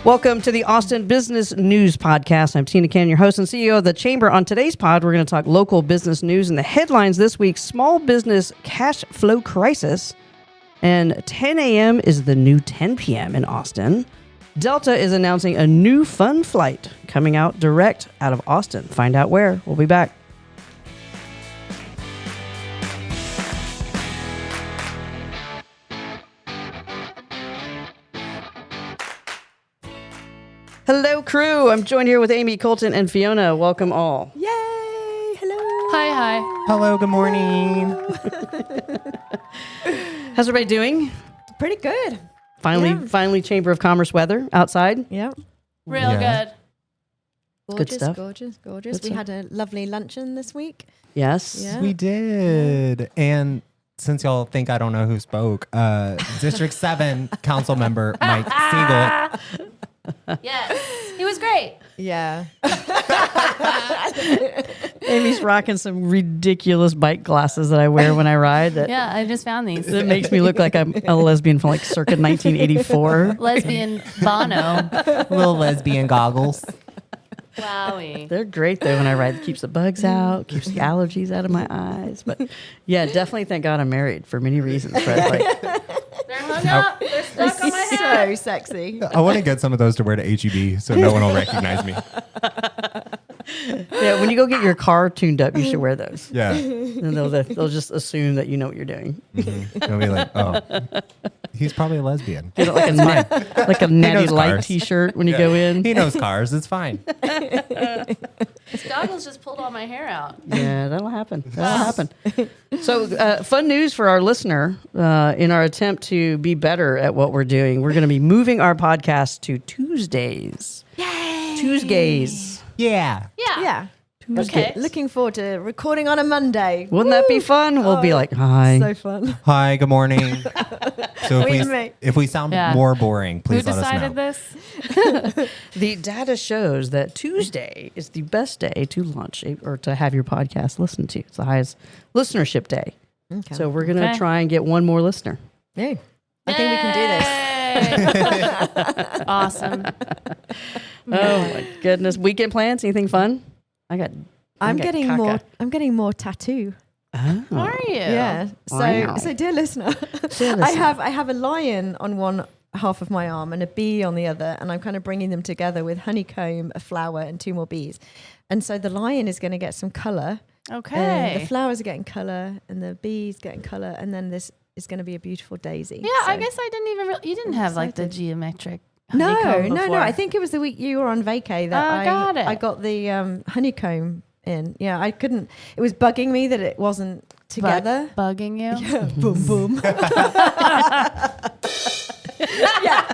Welcome to the Austin Business News Podcast. I'm Tina Cannon, your host and CEO of the Chamber. On today's pod, we're going to talk local business news, and the headlines this week: small business cash flow crisis, and 10 a.m. is the new 10 p.m. in Austin. Delta is announcing a new fun flight coming out direct out of Austin. Find out where. We'll be back. Hello, crew. I'm joined here with Amy, Colton, and Fiona. Welcome all. Yay! Hello. Hi. Hello, good morning. How's everybody doing? Pretty good. Finally, Chamber of Commerce weather outside. Yeah. Real good. Good stuff. Gorgeous. Good We stuff. had a lovely luncheon this week. Yes. Yeah. We did. And since y'all think I don't know who spoke, District 7 council member Mike Siegel. Yes. He was great. Yeah. Amy's rocking some ridiculous bike glasses that I wear when I ride. That Yeah, I just found these. That makes me look like I'm a lesbian from like circa 1984. Lesbian Bono. Little lesbian goggles. Wowie. They're great though when I ride. It keeps the bugs out, keeps the allergies out of my eyes. But yeah, definitely thank God I'm married for many reasons. But like, They're hung up. They're stuck on my head. So sexy. I want to get some of those to wear to HEB so no one will recognize me. yeah, when you go get your car tuned up, you should wear those. Yeah. And they'll just assume that you know what you're doing. Mm-hmm. They'll be like, oh, he's probably a lesbian. Get like a natty knows light cars. T-shirt when you go in. He knows cars. It's fine. His goggles just pulled all my hair out. Yeah, that'll happen. So, fun news for our listener. In our attempt to be better at what we're doing, we're going to be moving our podcast to Tuesdays. Yay! Tuesdays. Yeah. Yeah. Yeah. Okay. Looking forward to recording on a Monday. Wouldn't that be fun? We'll be like, hi. So fun. Hi, good morning. So Wait a minute. if we sound Yeah. more boring, Who please let us decided know. this? The data shows that Tuesday is the best day to launch or to have your podcast listened to. It's the highest listenership day. Okay. So we're going to Okay. try and get one more listener. Yeah. I think we can do this. this. Awesome. Oh my goodness. Weekend plans? Anything fun? I'm getting more tattoo. Oh. Are you? Yeah. Wow. So dear listener, I have a lion on one half of my arm and a bee on the other, and I'm kind of bringing them together with honeycomb, a flower, and 2 more bees. And so the lion is going to get some color. Okay. The flowers are getting color, and the bees getting color, and then this is going to be a beautiful daisy. Yeah, So- I guess I didn't even. You didn't have like the excited. geometric. No. honeycomb before. I think it was the week you were on vacay that got it. I got the honeycomb in. Yeah, I couldn't. It was bugging me that it wasn't together. Bugging you. Yeah, boom, boom. Yeah.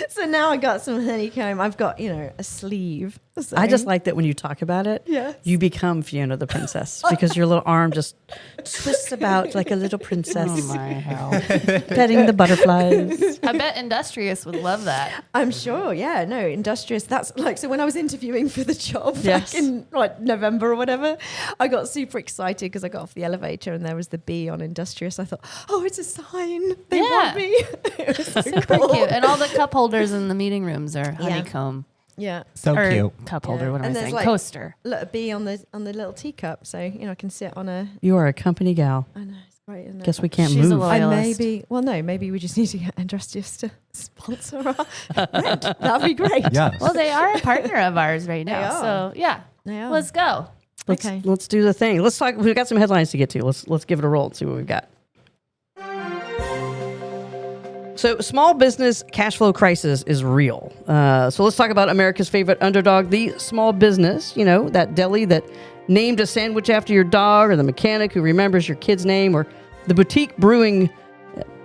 So now I got some honeycomb. I've got, a sleeve. So. I just like that when you talk about it, Yes. you become Fiona the princess because your little arm just twists about like a little princess, Oh my hell. petting the butterflies. I bet Industrious would love that. I'm sure, yeah, no, industrious. That's like, so when I was interviewing for the job Yes. back in like November or whatever, I got super excited because I got off the elevator and there was the bee on industrious. I thought, oh, it's a sign. They want me. It was so Super cool. cute. And all the cup holders in the meeting rooms are honeycomb. Yeah. So Or cute. cup holder, Yeah. what am And I there's saying? like- Coaster. Look, a bee on the little teacup. So, I can sit on a, You are a company gal. I know, it's great. Isn't it? Guess we can't She's a move. loyalist. Maybe we just need to get industrious to sponsor our rent. That'd be great. Yeah. Well, they are a partner of ours right They now. are. So, yeah. They are. Let's go. Let's do the thing. Let's talk. We've got some headlines to get to. Let's give it a roll and see what we've got. So, small business cash flow crisis is real. So let's talk about America's favorite underdog, the small business. That deli that named a sandwich after your dog, or the mechanic who remembers your kid's name, or the boutique brewing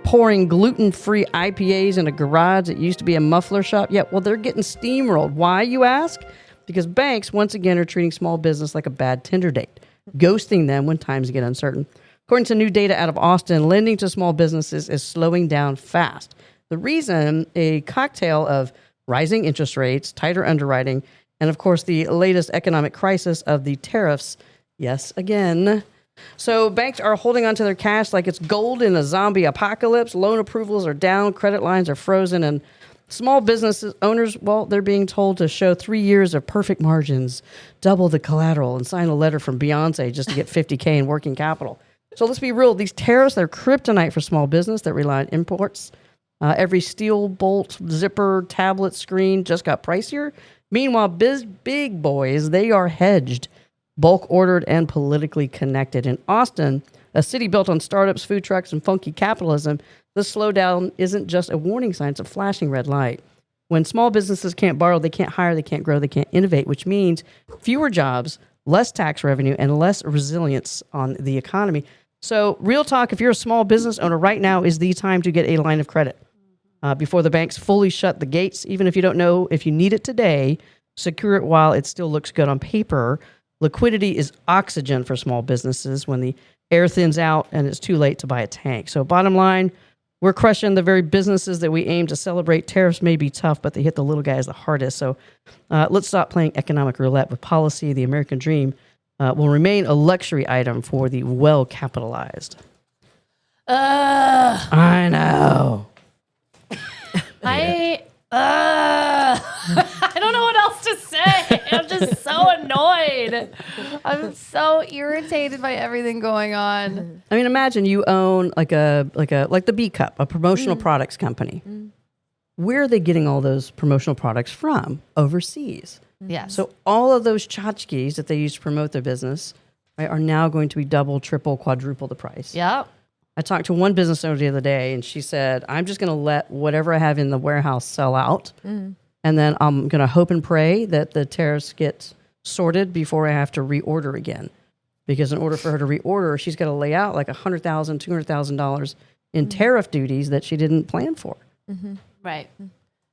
pouring gluten-free IPAs in a garage that used to be a muffler shop. Yeah, well, they're getting steamrolled. Why, you ask? Because banks, once again, are treating small business like a bad Tinder date, ghosting them when times get uncertain. According to new data out of Austin, lending to small businesses is slowing down fast. The reason, a cocktail of rising interest rates, tighter underwriting, and of course the latest economic crisis of the tariffs. Yes, again. So banks are holding onto their cash like it's gold in a zombie apocalypse. Loan approvals are down, credit lines are frozen, and small businesses owners, well, they're being told to show 3 years of perfect margins, double the collateral, and sign a letter from Beyonce just to get $50K in working capital. So let's be real. These tariffs, they're kryptonite for small business that rely on imports. Every steel bolt, zipper, tablet, screen just got pricier. Meanwhile, big boys, they are hedged, bulk ordered, and politically connected. In Austin, a city built on startups, food trucks, and funky capitalism, the slowdown isn't just a warning sign, it's a flashing red light. When small businesses can't borrow, they can't hire, they can't grow, they can't innovate, which means fewer jobs, less tax revenue, and less resilience on the economy. So real talk, if you're a small business owner, right now is the time to get a line of credit before the banks fully shut the gates. Even if you don't know if you need it today, secure it while it still looks good on paper. Liquidity is oxygen for small businesses when the air thins out and it's too late to buy a tank. So bottom line, we're crushing the very businesses that we aim to celebrate. Tariffs may be tough, but they hit the little guys the hardest. So let's stop playing economic roulette with policy. The American dream will remain a luxury item for the well-capitalized. I know. I don't know what else to say. I'm just so annoyed. I'm so irritated by everything going on. I mean, imagine you own like the B Cup, a promotional products company. Where are they getting all those promotional products from? Overseas. Yes. So all of those tchotchkes that they use to promote their business, right, are now going to be double, triple, quadruple the price. Yep. I talked to one business owner the other day, and she said, I'm just going to let whatever I have in the warehouse sell out. And then I'm going to hope and pray that the tariffs get sorted before I have to reorder again. Because in order for her to reorder, she's got to lay out like $100,000, $200,000 in tariff duties that she didn't plan for. Right.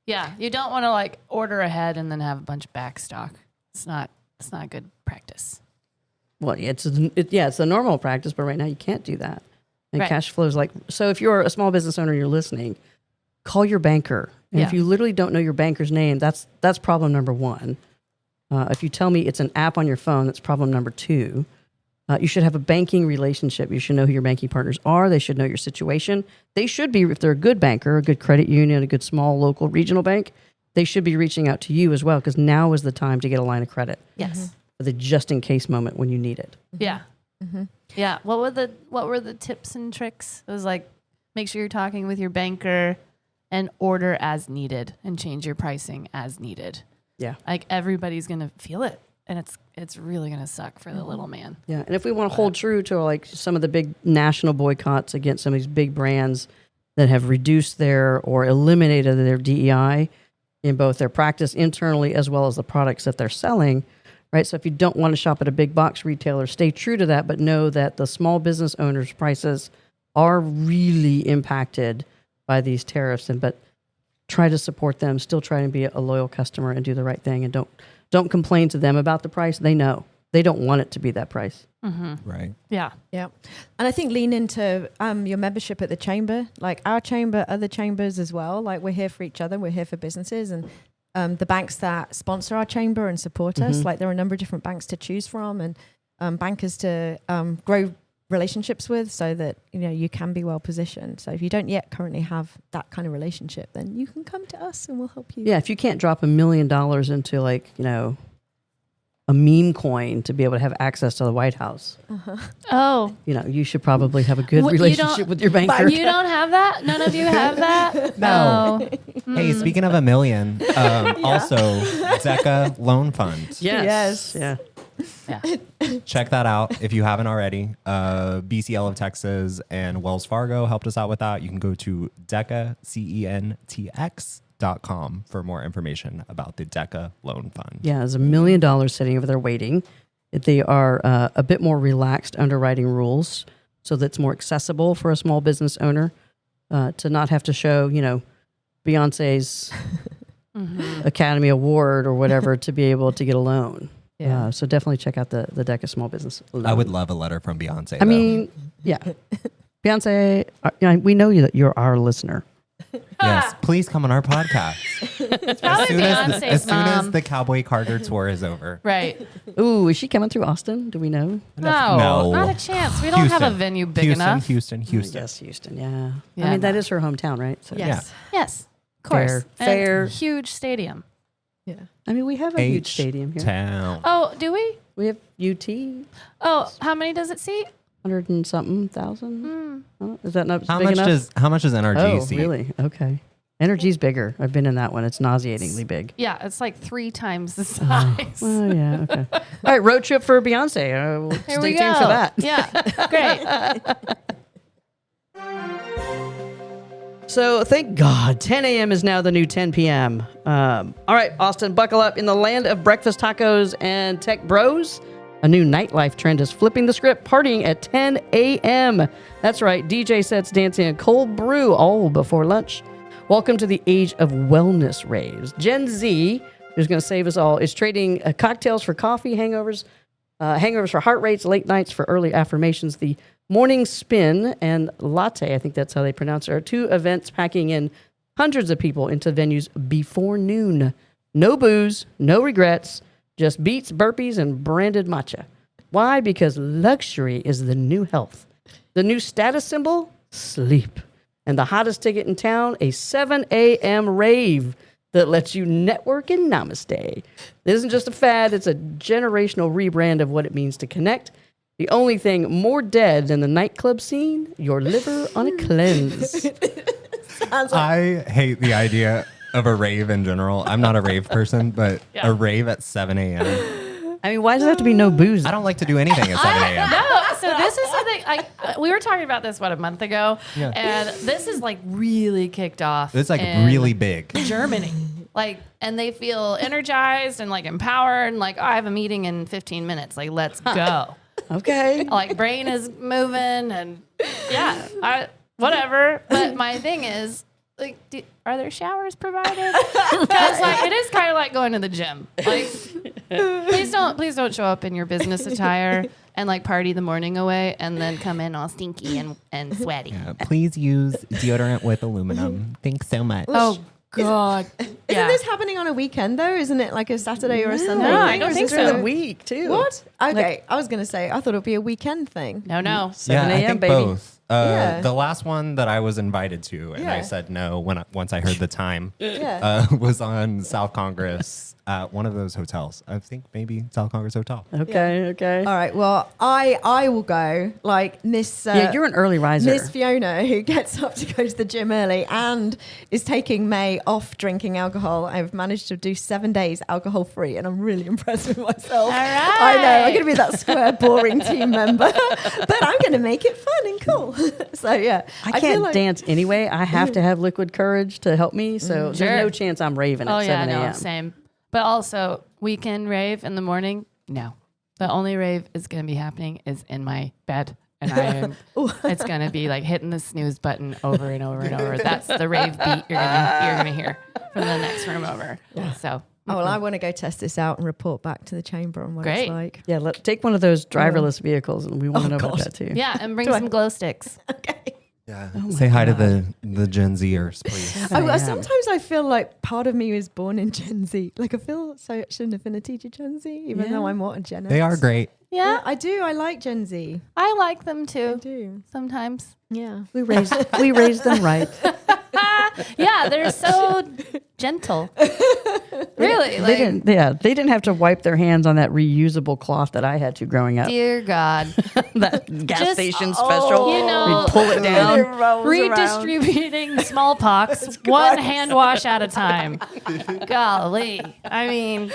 Yeah. You don't want to like order ahead and then have a bunch of back stock. It's not good practice. Well, it's the normal practice, but right now you can't do that. And Right. cash flows so if you're a small business owner and you're listening, call your banker. And if you literally don't know your banker's name, that's problem number one. If you tell me it's an app on your phone, that's problem number two. You should have a banking relationship. You should know who your banking partners are. They should know your situation. They should be, if they're a good banker, a good credit union, a good small local regional bank, they should be reaching out to you as well, because now is the time to get a line of credit. Yes. For the just in case moment when you need it. Yeah. Yeah. What were the tips and tricks? It was like, make sure you're talking with your banker and order as needed and change your pricing as needed. Yeah. Like everybody's going to feel it, and it's really going to suck for the little man. Yeah. And if we want to hold true to like some of the big national boycotts against some of these big brands that have reduced their or eliminated their DEI in both their practice internally as well as the products that they're selling, right? So if you don't want to shop at a big box retailer, stay true to that, but know that the small business owners' prices are really impacted by these tariffs. But try to support them, still try to be a loyal customer and do the right thing, and don't complain to them about the price. They know. They don't want it to be that price. Right. Yeah. Yeah. And I think lean into your membership at the chamber, like our chamber, other chambers as well. Like we're here for each other. We're here for businesses and the banks that sponsor our chamber and support us. Like there are a number of different banks to choose from and bankers to grow relationships with, so that you can be well positioned. So if you don't yet currently have that kind of relationship, then you can come to us and we'll help you. Yeah, if you can't drop $1 million into a meme coin to be able to have access to the White House, Oh, you should probably have a good What, you relationship don't- with your banker. you don't have that? None of you have that? No. Oh. Hey, speaking of $1 million, also DECA Loan Fund. Yes. Yeah. Yeah. Check that out if you haven't already. BCL of Texas and Wells Fargo helped us out with that. You can go to DECA, CENTX.com for more information about the DECA Loan Fund. Yeah, there's $1 million sitting over there waiting. They are a bit more relaxed underwriting rules, so that's more accessible for a small business owner to not have to show, Beyonce's Academy Award or whatever to be able to get a loan. Yeah. So definitely check out the DECA Small Business Loan. I would love a letter from Beyonce. I mean, yeah. Beyonce, we know you that you're our listener. yes, please come on our podcast. Probably Beyonce's as soon as mom. the Cowboy Carter tour is over. Right. Ooh, is she coming through Austin? Do we know? No, not a chance. We don't have a venue big enough. Houston. Yes, Houston. Yeah. Yeah, I mean, that no. is her hometown, right? So. Yes. Yes. course. Fair. And huge stadium. Yeah. I mean, we have a huge stadium here. Town. Oh, do we? We have UT, Oh, how many does it seat? 100 and something thousand. Oh, is that not How big much enough? How much does NRG Oh, seat? really? Okay. NRG's bigger. I've been in that one. It's nauseatingly big. Yeah, it's like 3 times the size. Oh, yeah. Okay. All right. Road trip for Beyonce. We'll Here stay we tuned go. for that. Yeah, great. So thank God, 10 a.m. is now the new 10 p.m. All right, Austin, buckle up. In the land of breakfast tacos and tech bros, a new nightlife trend is flipping the script, partying at 10 a.m. That's right, DJ sets dancing and cold brew all before lunch. Welcome to the age of wellness raves. Gen Z, who's going to save us all, is trading cocktails for coffee, hangovers for heart rates, late nights for early affirmations. The Morning Spin and Latte, I think that's how they pronounce it, are 2 events packing in hundreds of people into venues before noon. No booze, no regrets, just beats, burpees, and branded matcha. Why? Because luxury is the new health. The new status symbol? Sleep. And the hottest ticket in town, a 7 a.m. rave that lets you network and namaste. It isn't just a fad, it's a generational rebrand of what it means to connect. The only thing more dead than the nightclub scene, your liver on a cleanse. I hate the idea of a rave in general. I'm not a rave person, but a rave at 7 a.m. I mean, why does it have to be no booze? I don't like to do anything at 7 a.m. No, so this is something we were talking about this a month ago, and this is like really kicked off. It's like in really big. Germany, and they feel energized and like empowered, and like, oh, I have a meeting in 15 minutes. Like, let's go. Okay. Like, brain is moving, and whatever. But my thing is, like, are there showers provided? Because it is kind of like going to the gym. Like, please don't show up in your business attire and like party the morning away and then come in all stinky and sweaty. Yeah, please use deodorant with aluminum. Thanks so much. Oh God! Isn't this happening on a weekend though? Isn't it like a Saturday or a Sunday? No, I thing? don't Or is think this so. During the week, too. What? Okay, I was going to say, I thought it would be a weekend thing. No. 7 I a.m., think baby. both. Yeah. The last one that I was invited to, and I Yeah. said no once I heard the time, Yeah. was on South Congress, one of those hotels. I think maybe South Congress Hotel. Okay. All right. Well, I will go like Miss. Yeah, you're an early riser. Miss Fiona, who gets up to go to the gym early and is taking May off drinking alcohol. I've managed to do 7 days alcohol free, and I'm really impressed with myself. All right. I know I'm going to be that square, boring team member, but I'm going to make it fun and cool. So yeah, I feel can't like- dance anyway. I have to have liquid courage to help me. So Sure. there's no chance I'm raving Oh at yeah, 7 no, a.m. same. But also weekend rave in the morning. No, the only rave is going to be happening is in my bed, and it's going to be like hitting the snooze button over and over and over. That's the rave beat you're gonna hear from the next room over. Yeah. So. Oh well, I want to go test this out and report back to the chamber on what Great. it's like. Yeah, take one of those driverless vehicles, and we want to know about that too. Yeah, and bring some glow sticks. Okay. Yeah. Say hi to the Gen Zers, please. Sometimes I feel like part of me was born in Gen Z. Like I feel such an affinity to Gen Z, even though I'm what a Gen X. They are great. Yeah, I do. I like Gen Z. I like them too. I do. Sometimes. Yeah. We raised them right. Yeah, they're so gentle. Really? They didn't have to wipe their hands on that reusable cloth that I had to growing up. Dear God. That gas Just- station special. You know, we pull it down. redistributing smallpox one hand wash at a time. Golly. I mean,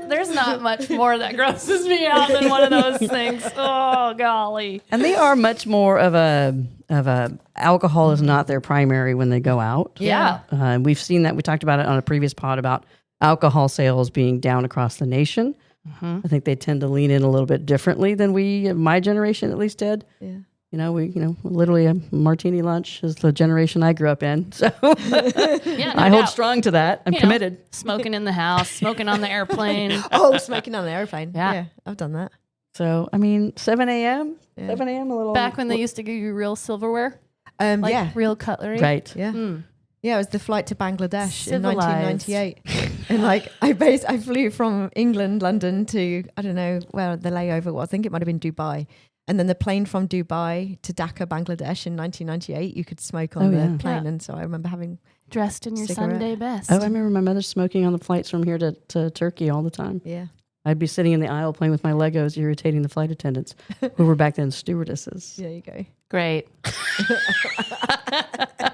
there's not much more that grosses me out than one of those things. Oh, golly. And they are much more of a alcohol is not their primary when they go out. Yeah. We've seen that. We talked about it on a previous pod about alcohol sales being down across the nation. Mm-hmm. I think they tend to lean in a little bit differently than my generation at least did. Yeah. Literally a martini lunch is the generation I grew up in. So Yeah, no I hold doubt. strong to that. I'm You know, committed. smoking in the house, smoking on the airplane. Oh, smoking on an airplane. Yeah. Yeah, I've done that. So, I mean, 7 a.m., Yeah. 7 a.m., a little. Back when they used to give you real silverware, like Yeah. real cutlery. Right. Yeah. Mm. Yeah, it was the flight to Bangladesh in Civilized. 1998. And like I flew from England, London to, I don't know where the layover was. I think it might have been Dubai. And then the plane from Dubai to Dhaka, Bangladesh in 1998, you could smoke on the plane. Yeah. And so I remember having dressed in your Cigarette. Sunday best. Oh, I remember my mother smoking on the flights from here to Turkey all the time. Yeah. I'd be sitting in the aisle playing with my Legos, irritating the flight attendants, who were back then stewardesses. There you go. Great.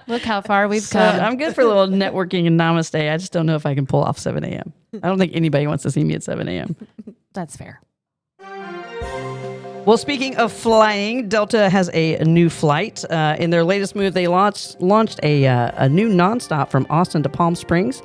Look how far we've So come. I'm good for a little networking and namaste. I just don't know if I can pull off 7 a.m. I don't think anybody wants to see me at 7 a.m. That's fair. Well, speaking of flying, Delta has a new flight. In their latest move, they launched a new nonstop from Austin to Palm Springs.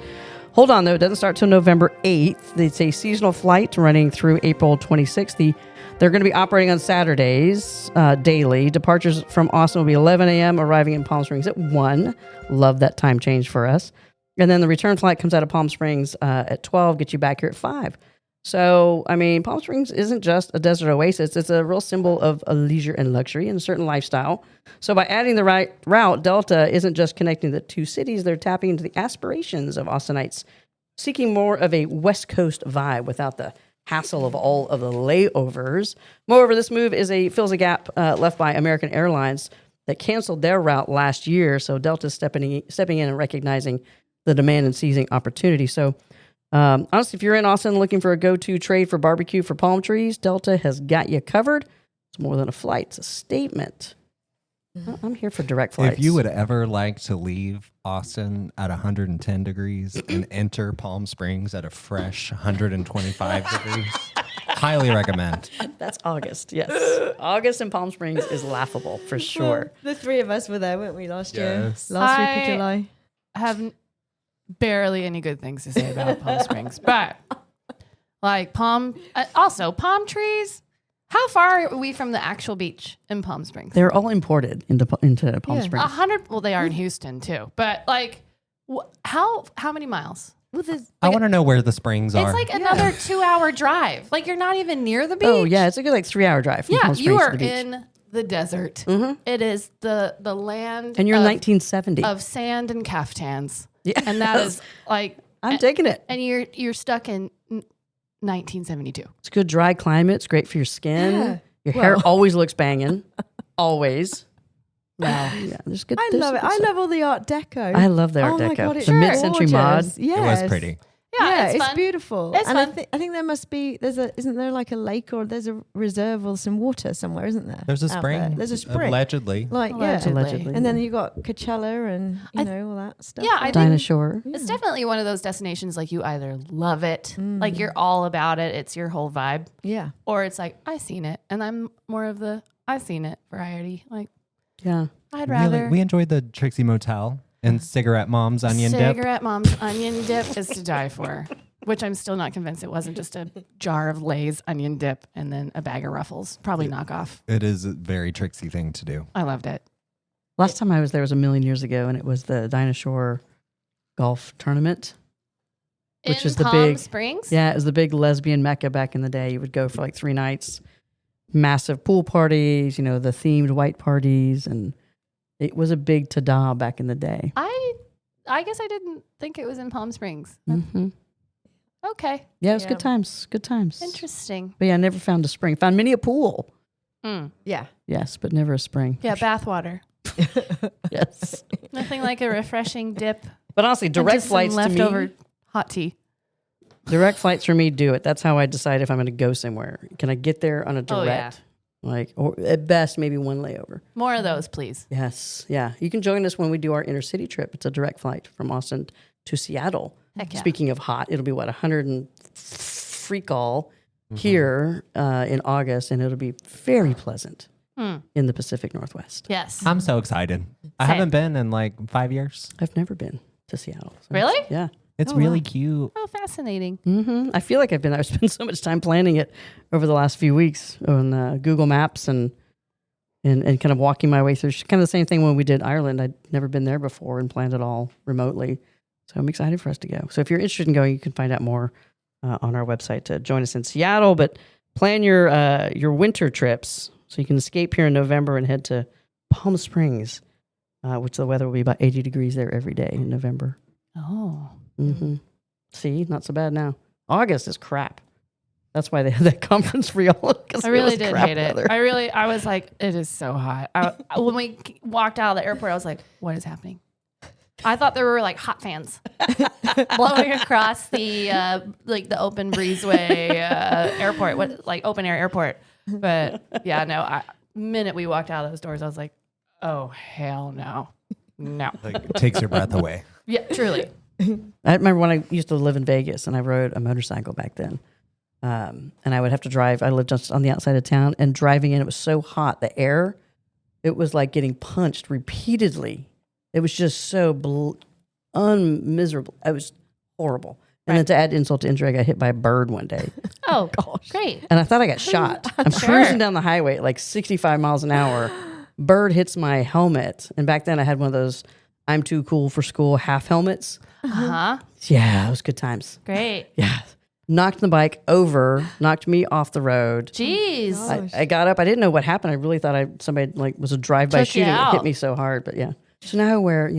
Hold on, though. It doesn't start till November 8th. It's a seasonal flight running through April 26th. They're going to be operating on Saturdays daily. Departures from Austin will be 11 a.m., arriving in Palm Springs at 1. Love that time change for us. And then the return flight comes out of Palm Springs at 12, gets you back here at 5. So, I mean, Palm Springs isn't just a desert oasis. It's a real symbol of a leisure and luxury and a certain lifestyle. So by adding the right route, Delta isn't just connecting the two cities. They're tapping into the aspirations of Austinites, seeking more of a West Coast vibe without the hassle of all of the layovers. Moreover, this move fills a gap left by American Airlines that canceled their route last year. So Delta's stepping in and recognizing the demand and seizing opportunity. So honestly, if you're in Austin looking for a go-to trade for barbecue for palm trees, Delta has got you covered. It's more than a flight. It's a statement. I'm here for direct flights. If you would ever like to leave Austin at 110 degrees and enter Palm Springs at a fresh 125 degrees, highly recommend. That's August, yes. August in Palm Springs is laughable, for sure. The three of us were there, weren't we, last year? Yes. Last week of July. Have barely any good things to say about Palm Springs, but like palm trees. How far are we from the actual beach in Palm Springs? They're all imported into Palm Yeah. Springs. 100. Well, they are in Houston too, but like, how many miles? Well, there's I want to know where the springs are. It's like another 2-hour drive. Like you're not even near the beach. Oh, yeah. It's a good 3-hour drive from Yeah, Palm Springs you to are the beach. in the desert. Mhm. It is the land And you're in of, 1970. of sand and caftans. Yeah. And that is like I'm taking it. and you're stuck in 1972. It's a good dry climate. It's great for your skin. Yeah. Your hair Well. always looks banging. Always. Wow. Yeah, there's good. I there's love it. good I stuff. love all the Art Deco. I love the Art Oh my Deco. God, The it's mid-century mod. gorgeous. It Yes. was pretty. Yeah, it's fun. beautiful. It's and fun. I think there must be isn't there like a lake or there's a reserve or some water somewhere, isn't there? There's a out spring. there? There's a spring. Allegedly. Like Allegedly. And then you got Coachella and all that stuff. Yeah, I think Dinosaur. it's definitely one of those destinations like you either love it, like you're all about it, it's your whole vibe, Yeah. or it's like I've seen it, and I'm more of the I've seen it variety. Like Yeah. I'd rather We enjoyed the Trixie Motel and Cigarette Mom's onion dip. Cigarette Mom's onion dip is to die for, which I'm still not convinced it wasn't just a jar of Lay's onion dip and then a bag of Ruffles. Probably knockoff. It is a very Trixie thing to do. I loved it. Last time I was there was a million years ago, and it was the Dinosaur golf tournament. Which in is the Palm big- Springs. Yeah, it was the big lesbian mecca back in the day. You would go for 3 nights, massive pool parties, the themed white parties, and it was a big ta-da back in the day. I guess I didn't think it was in Palm Springs. Hmm. Okay. Yeah, it was Yeah. good times. Good times. Interesting. But yeah, I never found a spring. Found many a pool. Mm. Yeah. Yes, but never a spring. Yeah, bathwater. Yes. Nothing like a refreshing dip. But honestly, direct and just some flights to leftover me, hot tea. direct flights for me do it. That's how I decide if I'm going to go somewhere. Can I get there on a Oh, direct? Or at best, maybe one layover. More of those, please. Yes. Yeah. You can join us when we do our inner city trip. It's a direct flight from Austin to Seattle. Heck yeah. Speaking of hot, it'll be 100 and freak all here in August, and it'll be very pleasant in the Pacific Northwest. Yes. I'm so excited. I Same. haven't been in 5 years. I've never been to Seattle. So Really? yeah. It's Oh, really wow. cute. Oh, fascinating. I feel like I've been there. I've spent so much time planning it over the last few weeks on Google Maps and kind of walking my way through. Kind of the same thing when we did Ireland. I'd never been there before and planned it all remotely. So I'm excited for us to go. So if you're interested in going, you can find out more on our website to join us in Seattle. But plan your winter trips so you can escape here in November and head to Palm Springs, which the weather will be about 80 degrees there every day in November. Oh. Mm-hmm. See, not so bad now. August is crap. That's why they had that conference for y'all. 'Cause I it really was did crap hate it. weather. I was like, it is so hot. When we walked out of the airport, I was like, what is happening? I thought there were like hot fans blowing across the like the open breezeway airport, like open air airport. But yeah, no. Minute we walked out of those doors, I was like, oh hell no. Like it takes your breath away. Yeah, truly. I remember when I used to live in Vegas and I rode a motorcycle back then. And I would have to drive. I lived just on the outside of town, and driving in, it was so hot. The air, it was like getting punched repeatedly. It was just so unmiserable. It was horrible. And then to add insult to injury, I got hit by a bird one day. Oh, gosh. Great. And I thought I got shot. I'm cruising down the highway at like 65 miles an hour. Bird hits my helmet. And back then I had one of those I'm too cool for school half helmets. Uh-huh. Yeah, it was good times. Great. Yeah. Knocked the bike over, knocked me off the road. Jeez. I got up. I didn't know what happened. I really thought somebody like was a drive-by Took you shooting. It out. hit me so hard. But yeah. So now I wear,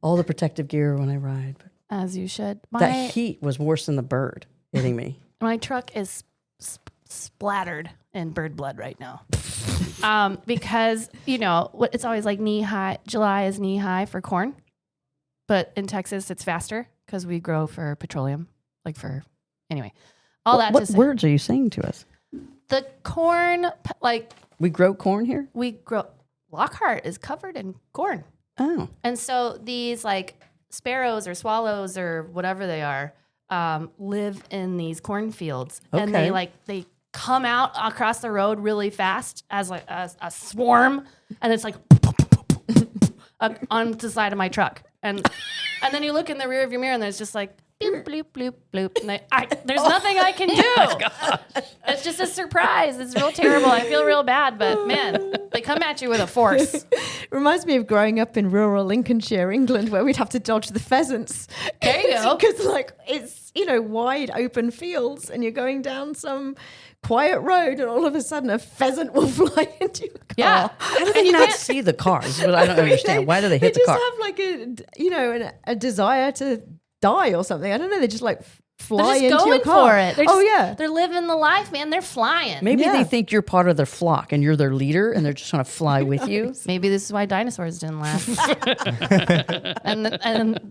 all the protective gear when I ride. But As you should. that heat was worse than the bird hitting me. My truck is splattered in bird blood right now. Because, it's always like knee high. July is knee high for corn. But in Texas, it's faster because we grow for petroleum. Anyway, What words are you saying to us? The corn, We grow corn here? Lockhart is covered in corn. Oh. And so these like sparrows or swallows or whatever they are live in these cornfields. Okay. And they come out across the road really fast as like a swarm. And it's like on the side of my truck. And then you look in the rear of your mirror and there's just like bloop, bloop, bloop, bloop. And there's nothing I can do. It's just a surprise. It's real terrible. I feel real bad, but man, they come at you with a force. Reminds me of growing up in rural Lincolnshire, England, where we'd have to dodge the pheasants. There you go. Because it's, wide open fields and you're going down some quiet road and all of a sudden a pheasant will fly into your car. Yeah. How do they not see the cars? But I don't understand. Why do they hit the car? They just have like a desire to die or something. I don't know. They just like fly They're just into your going car. for it. Yeah. They're living the life, man. They're flying. Maybe Yeah. they think you're part of their flock and you're their leader and they're just trying to fly with you. Maybe this is why dinosaurs didn't last.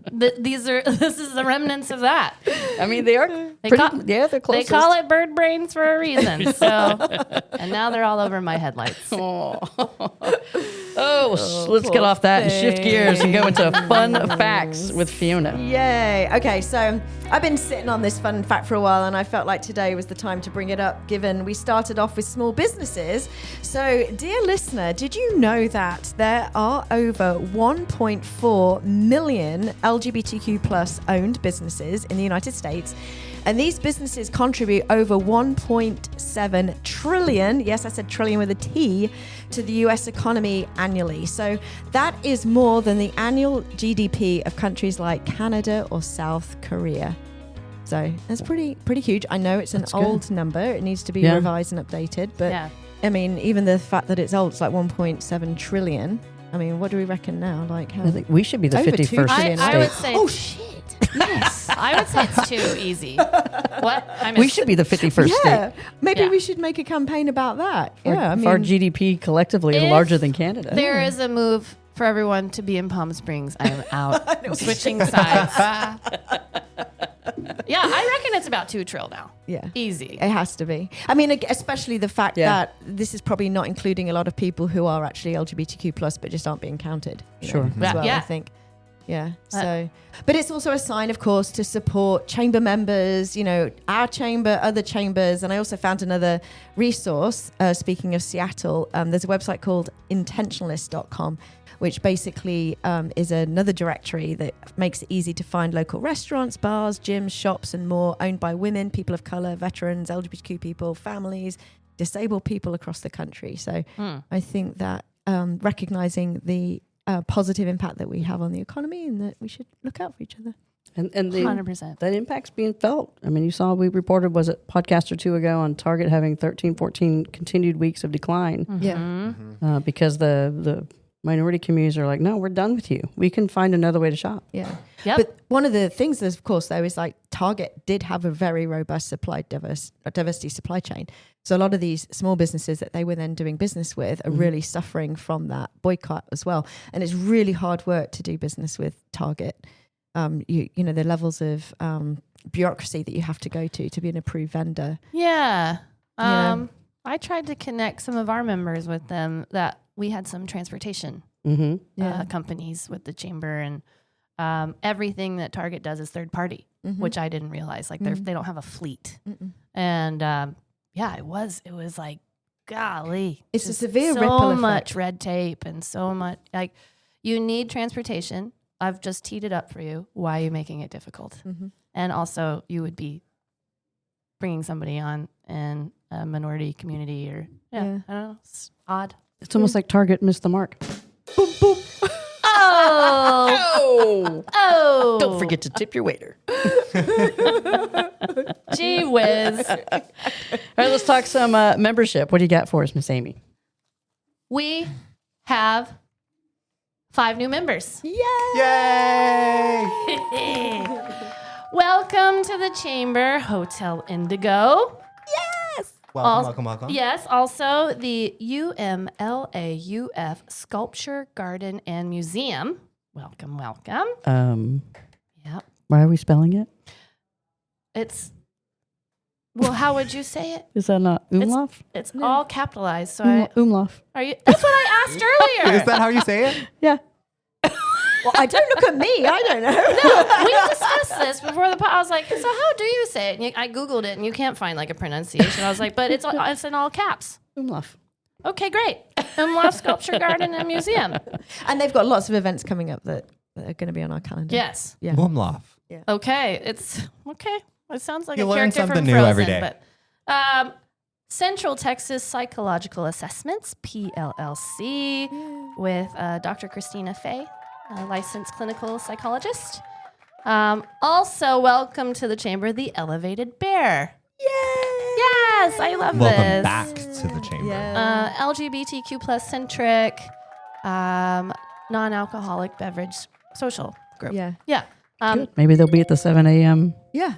This is the remnants of that. I mean, they are they're close. They call it bird brains for a reason. So, and now they're all over my headlights. Let's get off that and shift gears and go into fun facts with Fiona. Yay. Okay, so I've been sitting on this fun fact for a while and I felt like today was the time to bring it up given we started off with small businesses. So, dear listener, did you know that there are over 1.4 million LGBTQ plus owned businesses in the United States? And these businesses contribute over 1.7 trillion, yes, I said trillion with a T, to the US economy annually. So that is more than the annual GDP of countries like Canada or South Korea. So that's pretty huge. I know it's an old number. It needs to be revised and updated. But I mean, even the fact that it's old, it's like 1.7 trillion. I mean, what do we reckon now? Like, how? I think we should be the Over 51st 2 trillion. state. I would say, Oh, shit. yes. I would say it's too easy. What? I mean, We should be the 51st Yeah. state. Maybe Yeah. we should make a campaign about that. Yeah. If our GDP collectively is If larger than Canada. There is a move for everyone to be in Palm Springs. I am out. I'm switching sides. Yeah, I reckon it's about 2 trill now. Yeah. Easy. It has to be. I mean, especially the fact that this is probably not including a lot of people who are actually LGBTQ plus, but just aren't being counted. Sure. As well, Yeah. I think. Yeah. So, but it's also a sign, of course, to support chamber members, our chamber, other chambers. And I also found another resource, speaking of Seattle, there's a website called intentionalist.com, which basically is another directory that makes it easy to find local restaurants, bars, gyms, shops, and more owned by women, people of color, veterans, LGBTQ people, families, disabled people across the country. So I think that recognizing the positive impact that we have on the economy and that we should look out for each other. And 100%. that impact's being felt. I mean, you saw we reported, was it podcast or two ago on Target having 13, 14 continued weeks of decline Yeah. because the minority communities are like, no, we're done with you. We can find another way to shop. Yeah. Yep. But one of the things, of course, though, is like Target did have a very robust diversity supply chain. So a lot of these small businesses that they were then doing business with are really suffering from that boycott as well. And it's really hard work to do business with Target. You know, the levels of bureaucracy that you have to go to be an approved vendor. Yeah. know? I tried to connect some of our members with them that we had some transportation companies with the chamber, and everything that Target does is third party, which I didn't realize. Like they don't have a fleet. And it was like, golly. It's a severe so ripple effect. much red tape and so much, like, you need transportation. I've just teed it up for you. Why are you making it difficult? And also, you would be bringing somebody on in a minority community, or I don't know, it's odd. It's almost like Target missed the mark. Oh, Don't forget to tip your waiter. gee whiz. All right, let's talk some membership. What do you got for us, Miss Amy? We have 5 new members. Yay! Welcome to the Chamber, Hotel Indigo. Welcome. Yes, also the UMLAUF Sculpture Garden and Museum. Welcome. Yep. Why are we spelling it? It's, well, how would you say it? Is that not umlaut? It's all capitalized. So Umlaut. are you? That's what I asked earlier. Is that how you say it? Yeah. Well, I don't look at me. I don't know. We discussed this before the pod. I was like, so how do you say it? And I Googled it, and you can't find like a pronunciation. I was like, but it's in all caps. Umlaut. Okay, great. Umlaut Sculpture Garden and Museum. And they've got lots of events coming up that are going to be on our calendar. Yes. Yeah. Umlauf. Okay. It's okay. It sounds like You a learn character something from new Frozen, every day. But Central Texas Psychological Assessments, PLLC, with Dr. Christina Fay, a licensed clinical psychologist. Also, welcome to the chamber, the Elevated Bear. Yay! Yes, I love Welcome this. back to the chamber. LGBTQ plus centric, non-alcoholic beverage social group. Yeah. Yeah. Good. Maybe they'll be at the 7 a.m. Yeah.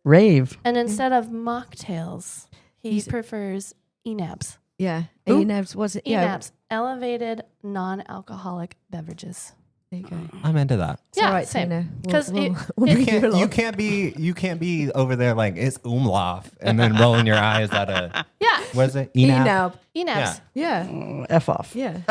rave. And instead of mocktails, he prefers ENABs. Yeah. Ooh. ENABs, was it? Yeah. ENABs, elevated non-alcoholic beverages. There you go. I'm into that. It's Yeah, all right, same. Tina. Because We'll You bring along. can't be over there like it's umlauf and then rolling your eyes at a Yeah, what is it? Enab? ENAB. ENABs. Yeah. F off. Yeah.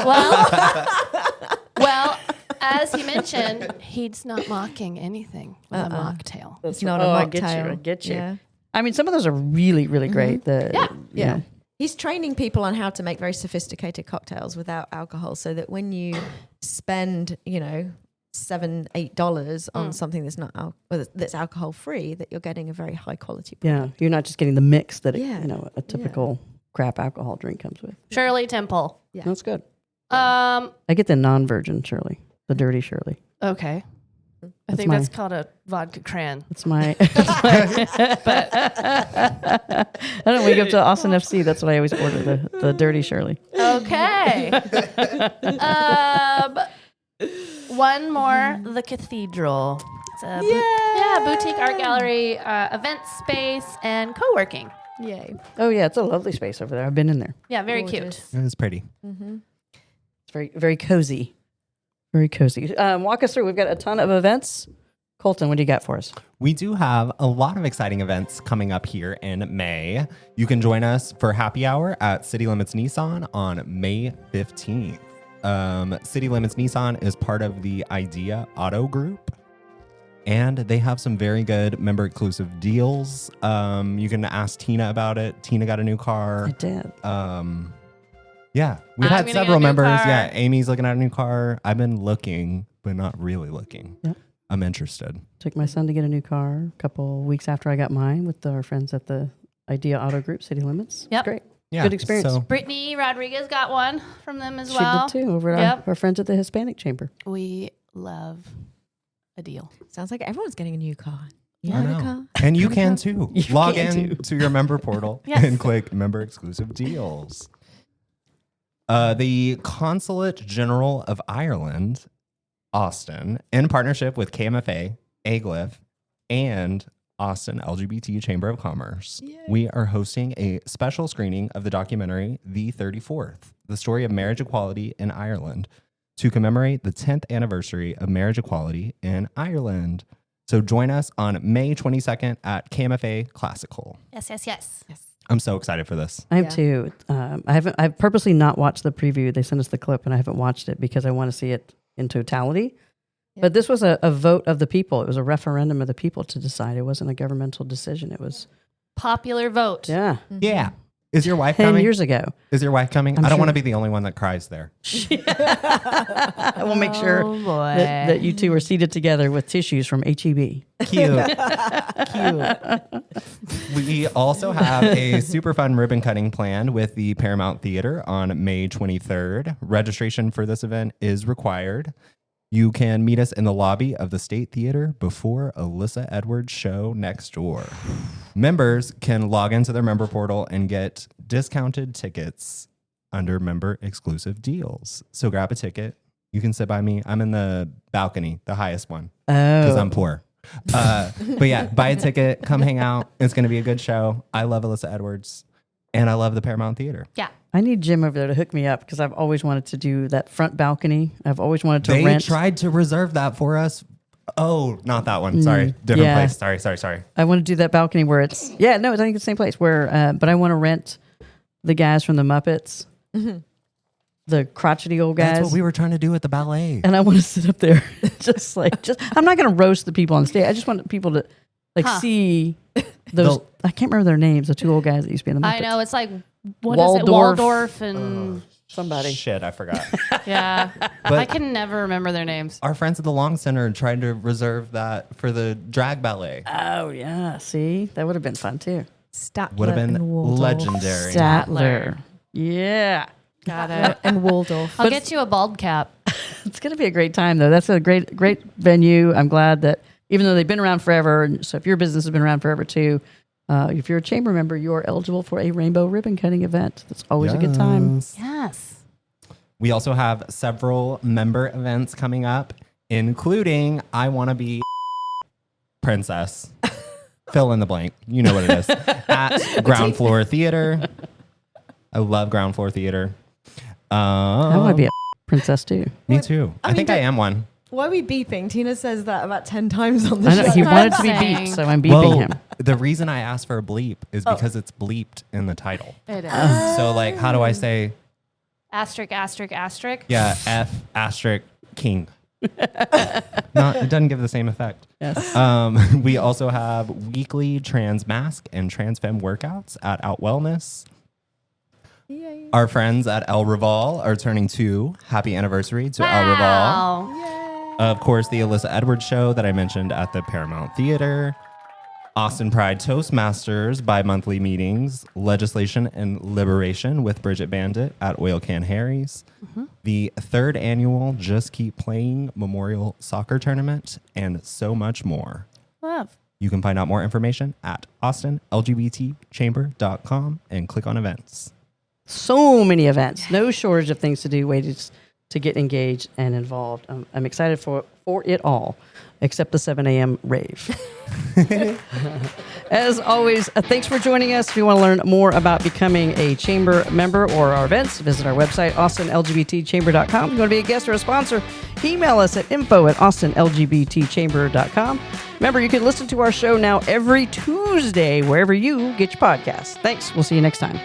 Well, as he mentioned, he's not mocking anything with a mocktail. It's not a I mocktail. get you. Yeah. I mean, some of those are really, really great. The, Yeah. you Yeah. know, He's training people on how to make very sophisticated cocktails without alcohol, so that when you spend, $7-8 on something that's not that's alcohol free, that you're getting a very high quality product. yeah, you're not just getting the mix that Yeah. a typical crap alcohol drink comes with. Shirley Temple. Yeah. That's good. Um. I get the non-virgin Shirley, the dirty Shirley. Okay. I That's think my- that's called a vodka cran. That's my. I don't know. We go to Austin FC. That's what I always order, the dirty Shirley. Okay. One more, the Cathedral. It's a boutique art gallery, event space, and co-working. Yay. Oh yeah, it's a lovely space over there. I've been in there. Yeah, very Gorgeous. cute. It's pretty. It's very, very cozy. Very cozy. Walk us through. We've got a ton of events. Colton, what do you got for us? We do have a lot of exciting events coming up here in May. You can join us for happy hour at City Limits Nissan on May 15th. City Limits Nissan is part of the Idea Auto Group, and they have some very good member-exclusive deals. You can ask Tina about it. Tina got a new car. I did. Yeah, we've I'm had gonna several get a new members. car. Yeah, Amy's looking at a new car. I've been looking, but not really looking. Yep. I'm interested. Took my son to get a new car a couple weeks after I got mine with our friends at the Idea Auto Group, City Limits. Yep. It's great. Yeah, Good experience. So Brittany Rodriguez got one from them as She well. did too over at Yep. our friends at the Hispanic Chamber. We love a deal. Sounds like everyone's getting a new car. You I have a know. car? And you can too. You Log can in too. to your member portal Yes. and click member exclusive deals. The Consulate General of Ireland, Austin, in partnership with KMFA, AGLIF, and Austin LGBT Chamber of Commerce, we are hosting a special screening of the documentary The 34th, the story of marriage equality in Ireland, to commemorate the 10th anniversary of marriage equality in Ireland. So join us on May 22nd at KMFA Classical. Yes. I'm so excited for this. I am too. I've purposely not watched the preview. They sent us the clip and I haven't watched it because I want to see it in totality. Yeah. But this was a vote of the people. It was a referendum of the people to decide. It wasn't a governmental decision. It was popular vote. Yeah. Mm-hmm. Yeah. Is your wife 10 coming? years ago. Is your wife coming? I don't want to be the only one that cries there. I will make sure that you two are seated together with tissues from HEB. Cute. We also have a super fun ribbon cutting planned with the Paramount Theater on May 23rd. Registration for this event is required. You can meet us in the lobby of the State Theater before Alyssa Edwards' show next door. Members can log into their member portal and get discounted tickets under member exclusive deals. So grab a ticket. You can sit by me. I'm in the balcony, the highest one, because I'm poor. But yeah, buy a ticket, come hang out. It's going to be a good show. I love Alyssa Edwards and I love the Paramount Theater. Yeah. I need Jim over there to hook me up because I've always wanted to do that front balcony. I've always wanted to rent. They tried to reserve that for us. Oh, not that one. Sorry. Different place. Sorry. I want to do that balcony where it's, I think it's the same place where, but I want to rent the guys from the Muppets, the crotchety old guys. That's what we were trying to do at the ballet. And I want to sit up there I'm not going to roast the people on stage. I just want people to see those. I can't remember their names, the two old guys that used to be in the Muppets. I know. It's like, what is it? Waldorf and somebody. Shit, I forgot. yeah. But I can never remember their names. our friends at the Long Center tried to reserve that for the drag ballet. Oh, yeah. See? That would have been fun, too. Statler Would have been and Waldorf. legendary. Statler. Yeah. Got it. And Waldorf. I'll get you a bald cap. It's going to be a great time, though. That's a great venue. I'm glad that even though they've been around forever, so if your business has been around forever, too, if you're a chamber member, you're eligible for a rainbow ribbon cutting event. That's always a good time. Yes. We also have several member events coming up, including I Want to Be Princess. Fill in the blank. You know what it is. At Ground Floor Theater. I love Ground Floor Theater. I want to be a princess, too. Me too. I think I am one. Why are we beeping? Tina says that about 10 times on the I know, show. he wanted to be Saying. beeped, so I'm beeping him. The reason I asked for a bleep is because it's bleeped in the title. It is. So, like, how do I say, Asterisk, asterisk, asterisk. yeah, F asterisk king? It doesn't give the same effect. Yes. We also have weekly trans mask and trans femme workouts at Out Wellness. Yay. Our friends at El Rival are turning 2. Happy anniversary to El Rival. Wow. Of course, the Alyssa Edwards show that I mentioned at the Paramount Theater. Austin Pride Toastmasters bi-monthly meetings. Legislation and Liberation with Bridget Bandit at Oil Can Harry's. The 3rd annual Just Keep Playing Memorial Soccer Tournament, and so much more. Love. You can find out more information at austinlgbtchamber.com and click on events. So many events. No shortage of things to do, ways to get engaged and involved. I'm excited for it all, except the 7 a.m. rave. As always, thanks for joining us. If you want to learn more about becoming a chamber member or our events, visit our website, austinlgbtchamber.com. If you want to be a guest or a sponsor, email us at info@austinlgbtchamber.com. Remember, you can listen to our show now every Tuesday, wherever you get your podcasts. Thanks. We'll see you next time.